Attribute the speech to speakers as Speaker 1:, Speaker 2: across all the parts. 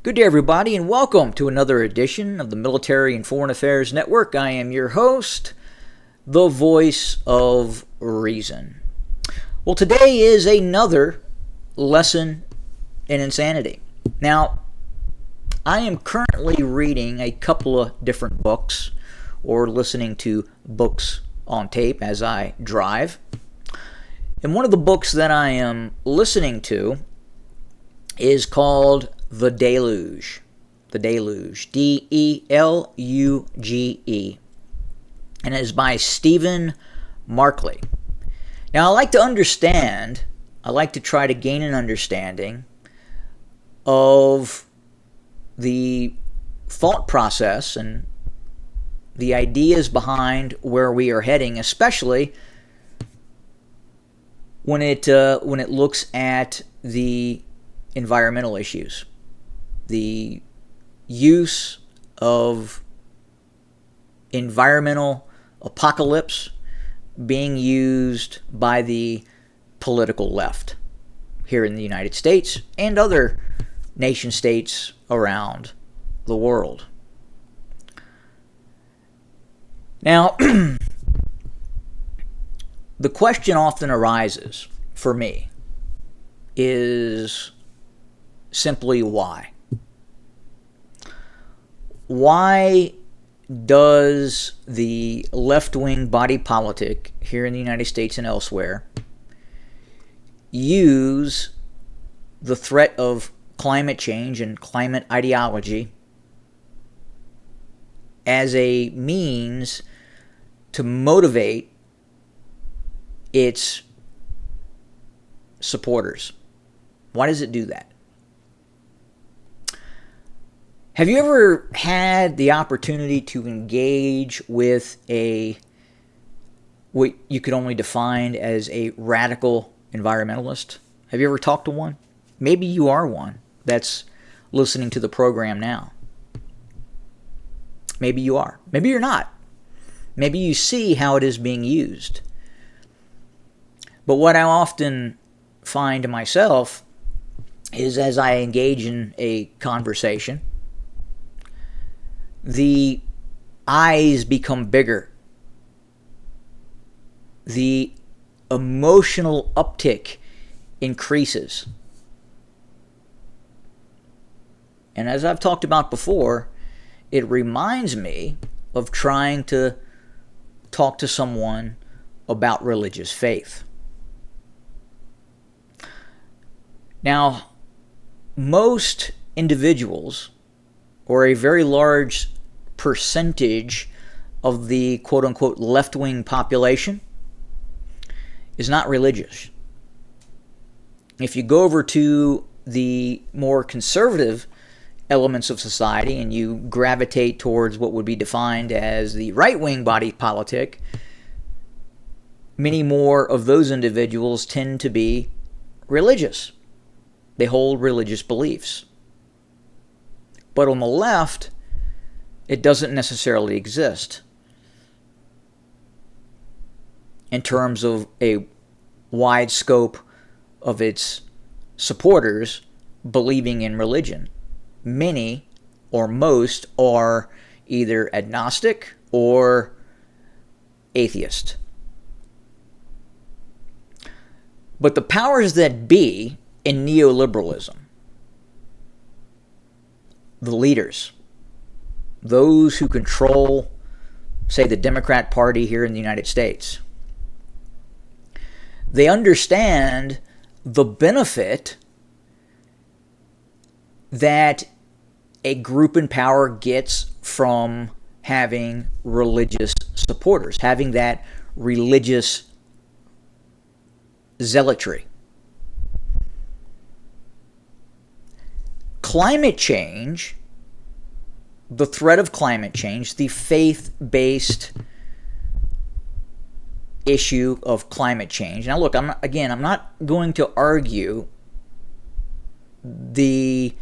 Speaker 1: Good day, everybody, and welcome to another edition of the Military and Foreign Affairs Network. I am your host, the voice of reason. Well, today is another lesson in insanity. Now, I am currently reading a couple of different books or listening to books on tape as I drive. And one of the books that I am listening to is called The Deluge. The Deluge. Deluge. And it is by Stephen Markley. Now, I like to try to gain an understanding of the thought process and the ideas behind where we are heading, especially when it looks at the environmental issues, the use of environmental apocalypse being used by the political left here in the United States and other nation states around the world. Now, the question often arises for me is simply why? Why does the left-wing body politic here in the United States and elsewhere use the threat of climate change and climate ideology as a means to motivate its supporters? Why does it do that? Have you ever had the opportunity to engage with what you could only define as a radical environmentalist? Have you ever talked to one? Maybe you are one that's listening to the program now. Maybe you are. Maybe you're not. Maybe you see how it is being used. But what I often find myself is, as I engage in a conversation, the eyes become bigger. The emotional uptick increases. And as I've talked about before, it reminds me of trying to talk to someone about religious faith. Now, most individuals, or a very large percentage of the quote-unquote left-wing population, is not religious. If you go over to the more conservative elements of society and you gravitate towards what would be defined as the right-wing body politic, many more of those individuals tend to be religious. They hold religious beliefs. But on the left, it doesn't necessarily exist in terms of a wide scope of its supporters believing in religion. Many or most are either agnostic or atheist. But the powers that be in neoliberalism, the leaders, those who control, say, the Democrat Party here in the United States, they understand the benefit that a group in power gets from having religious supporters, having that religious zealotry. Climate change, the threat of climate change, the faith-based issue of climate change. Now, look, I'm not going to argue the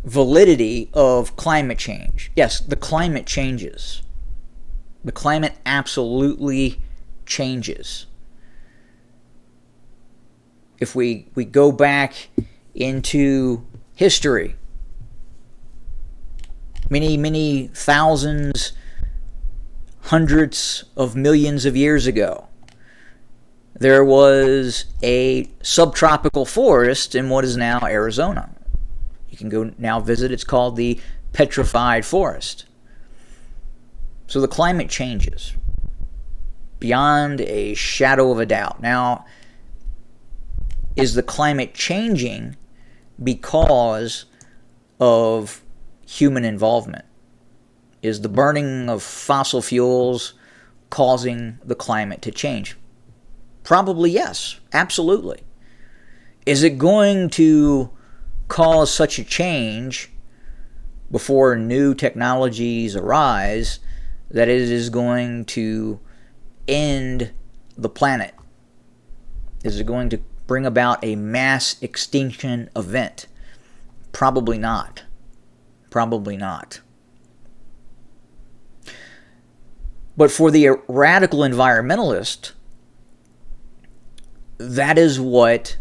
Speaker 1: validity of climate change. Yes, the climate changes. The climate absolutely changes. If we go back into history, many, many thousands, hundreds of millions of years ago, there was a subtropical forest in what is now Arizona. You can go now visit. It's called the Petrified Forest. So the climate changes beyond a shadow of a doubt. Now, is the climate changing because of human involvement? Is the burning of fossil fuels causing the climate to change? Probably yes, absolutely. Is it going to cause such a change before new technologies arise that it is going to end the planet? Is it going to bring about a mass extinction event? Probably not. Probably not. But for the radical environmentalist, that is what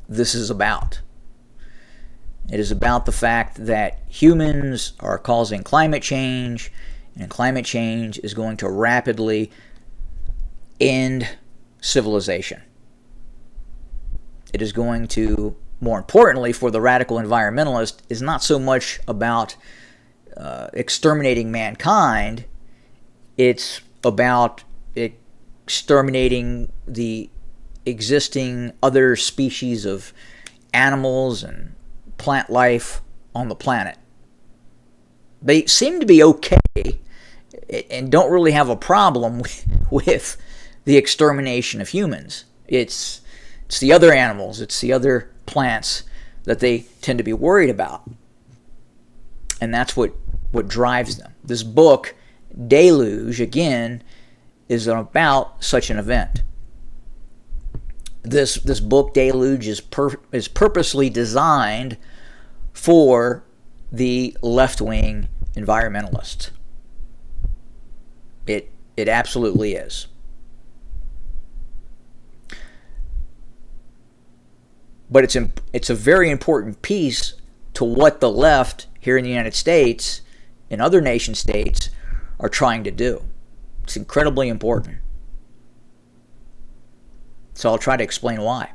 Speaker 1: this is about. It is about the fact that humans are causing climate change, and climate change is going to rapidly end civilization. It is going to, more importantly, for the radical environmentalist, is not so much about exterminating mankind. It's about exterminating the existing other species of animals and plant life on the planet. They seem to be okay and don't really have a problem with the extermination of humans. It's the other animals, it's the other plants that they tend to be worried about. And that's what drives them. This book, Deluge, again, is about such an event. This book, Deluge, is purposely designed for the left-wing environmentalists. It absolutely is. But it's a very important piece to what the left here in the United States and other nation states are trying to do. It's incredibly important. So I'll try to explain why.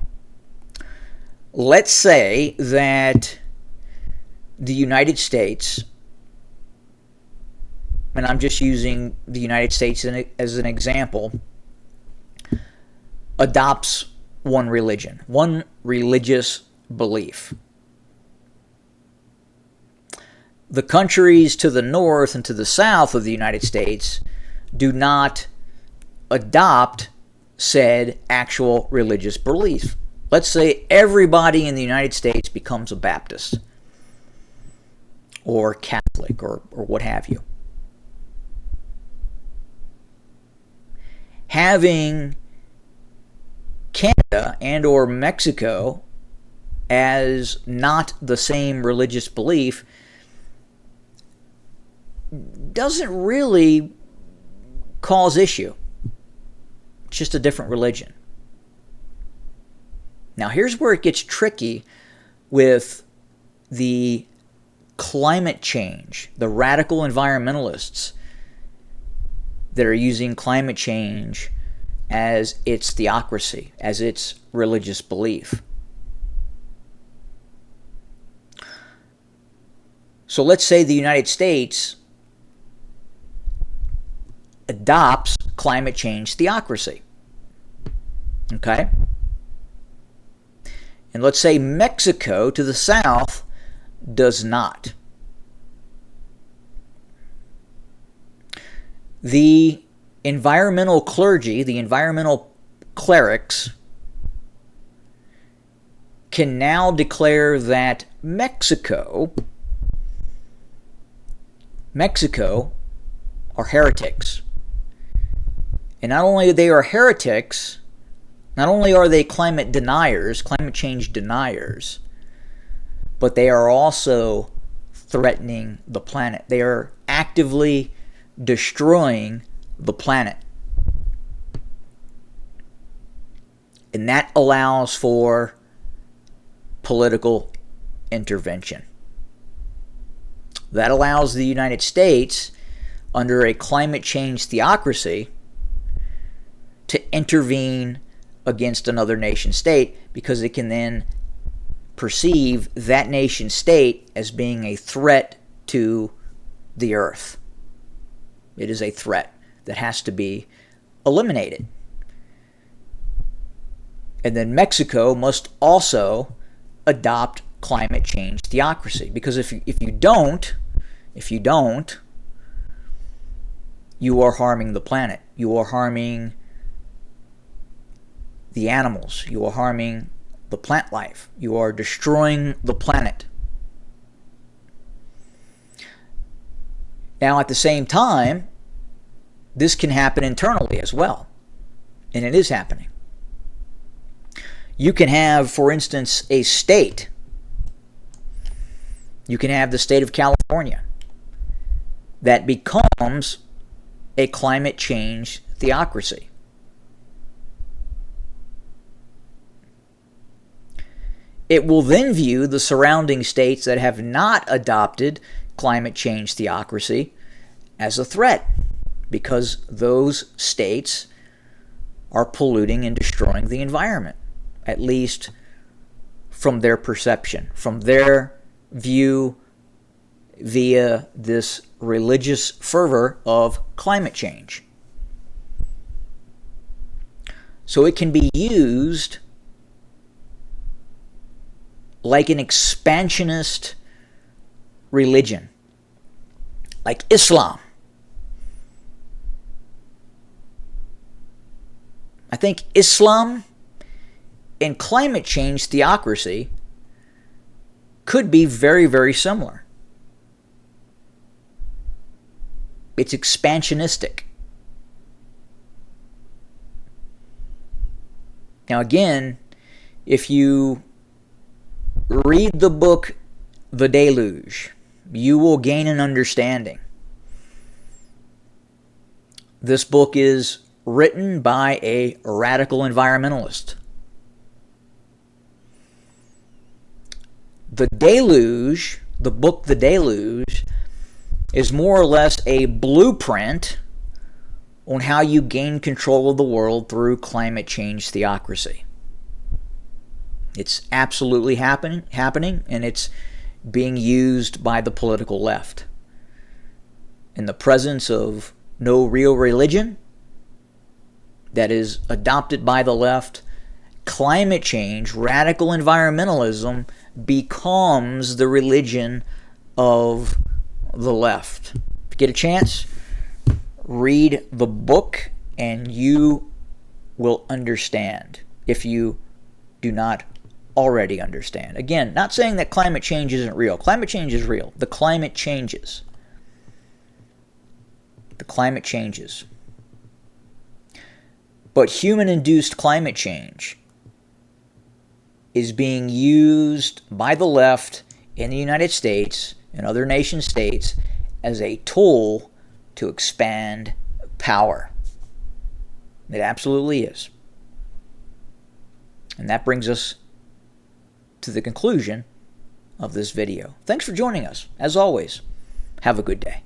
Speaker 1: Let's say that the United States, and I'm just using the United States as an example, adopts one religion, one religious belief. The countries to the north and to the south of the United States do not adopt said actual religious belief. Let's say everybody in the United States becomes a Baptist or Catholic or what have you. Having Canada and or Mexico as not the same religious belief doesn't really cause issue. It's just a different religion. Now here's where it gets tricky with the climate change, the radical environmentalists that are using climate change as its theocracy, as its religious belief. So let's say the United States adopts climate change theocracy. Okay? And let's say Mexico to the south does not. The environmental clergy, the environmental clerics, can now declare that Mexico are heretics. And not only they are heretics, not only are they climate deniers, climate change deniers, but they are also threatening the planet. They are actively destroying the planet. And that allows for political intervention. that allows the United States, under a climate change theocracy, to intervene against another nation state, because it can then perceive that nation state as being a threat to the earth. It is a threat that has to be eliminated. And then Mexico must also adopt climate change theocracy, because if you don't, you are harming the planet. You are harming the animals. You are harming the plant life. You are destroying the planet. Now, at the same time, this can happen internally as well. And it is happening. You can have, for instance, a state. You can have the state of California that becomes a climate change theocracy. It will then view the surrounding states that have not adopted climate change theocracy as a threat, because those states are polluting and destroying the environment, at least from their perception, from their view via this religious fervor of climate change. So it can be used like an expansionist religion, like Islam. I think Islam and climate change theocracy could be very, very similar. It's expansionistic. Now again, if you read the book The Deluge, you will gain an understanding. This book is written by a radical environmentalist. The Deluge, the book The Deluge, is more or less a blueprint on how you gain control of the world through climate change theocracy. It's absolutely happening, and it's being used by the political left. In the presence of no real religion that is adopted by the left, climate change, radical environmentalism, becomes the religion of the left. If you get a chance, read the book and you will understand, if you do not already understand. Again, not saying that climate change isn't real. Climate change is real. The climate changes. The climate changes. But human-induced climate change is being used by the left in the United States and other nation states as a tool to expand power. It absolutely is. And that brings us to the conclusion of this video. Thanks for joining us. As always, have a good day.